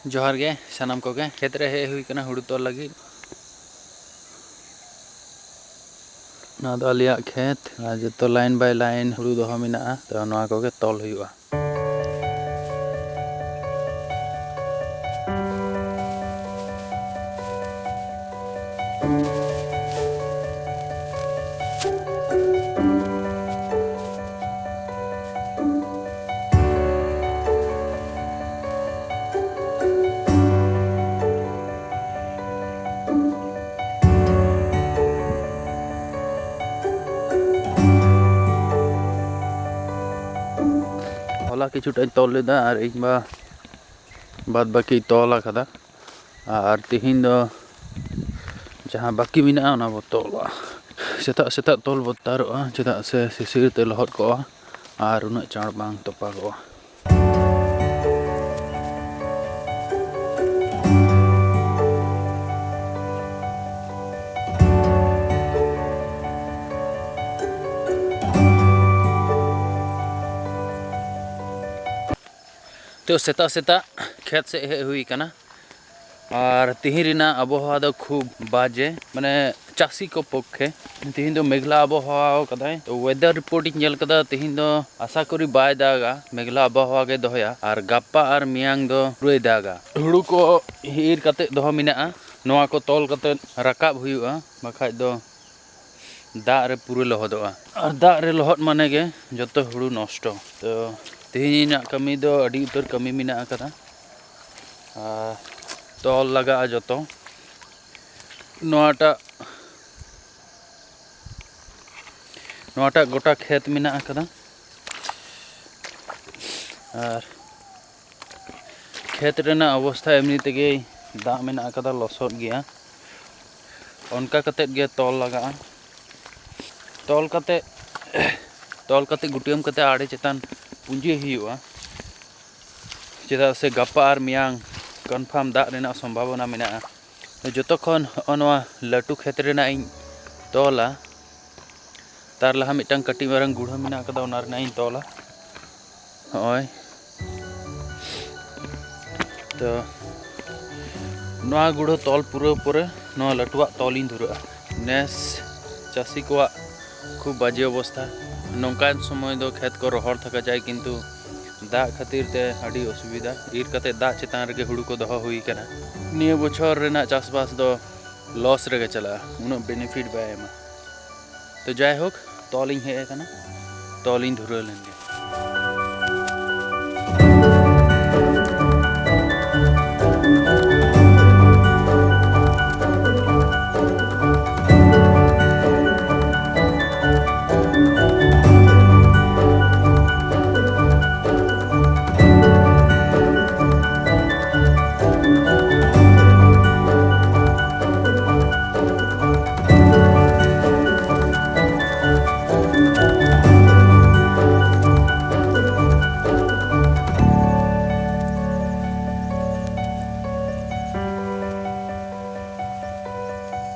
जोहार गे सानाम कोगे खेत रे हे हुई कना हुड़ू तोल लगी ना दो आलिया खेत आज तो लाइन बाय लाइन हुड़ू दोहा मिना तो नवा कोगे तोल हुआ होला किछुटा तोल लेदा और एक बाद बाकी तोला कदा और तिहिन दो जहाँ बाकी मिना ओना बो तोला सेता सेता तोल बोतारोआ चेदा से सिसिर ते लहद कोआ और उना चाड़ बांग तोपागोआ तो सेता सेता खेत से हे हुई कना और तिहिरिना आबोहवा दो खूब बाजे माने चासी को पक्षे तिहिन दो मेघला आबोहवा कदाय तो वेदर रिपोर्ट नेल कदा तिहिन दो आशा करी बाय दागा मेघला आबोहवा गे दोहया और गापा और मियांग दो रुई दागा हुड़ू को हिर कते दोह मिना नवा को तोल कते राकाब हुआ बखाय दो दा रे पूरे लहदोआ और दा रे लहद माने गे जतो हुड़ू नष्ट तो तिहिना कमी दो अडी उतर कमी मिना कदा तोल लगा जतो नोटा गोटा खेत मिना कदा और खेत रेना अवस्था एमनी तेगे दा मिना कदा लसोद गया उनका कते गे तोल लगा तोल कते गुटियम कते आड़े चेतान पुंजी हुआ चेदा से गापा और मियांग कन्फार्म दा रेना संभावना मिना जतखन अनवा लाटू खेत रेना इन तोला तार लहा मिटन कटी मारंग गुड़ा मिना कदा ओना रेना इन तोला होय तो नवा गुड़ा तोल पूरे नवा लाटुआ तोल इन धुरा नेस चासी को खूब बाजे अवस्था नौकान समय दो खेत को रोहर थका जाए किंतु दा खातिर ते अड़ी असुविधा इर कते दा चेतान रे हुड़ू को दोह हुई कना निये बछर रेना चासबास दो लॉस रे चला उन बेनिफिट बाय एमा तो जाय होक तोलिंग हे कना तोलिंग धुरा लेंगे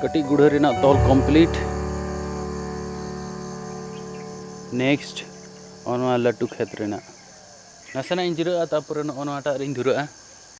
कटी गुड़ा रेना तोल कंप्लीट नेक्स्ट ओनवा लाटू खेत रेना नासना इन जिरा तापर ओनवाटा रिन धुरा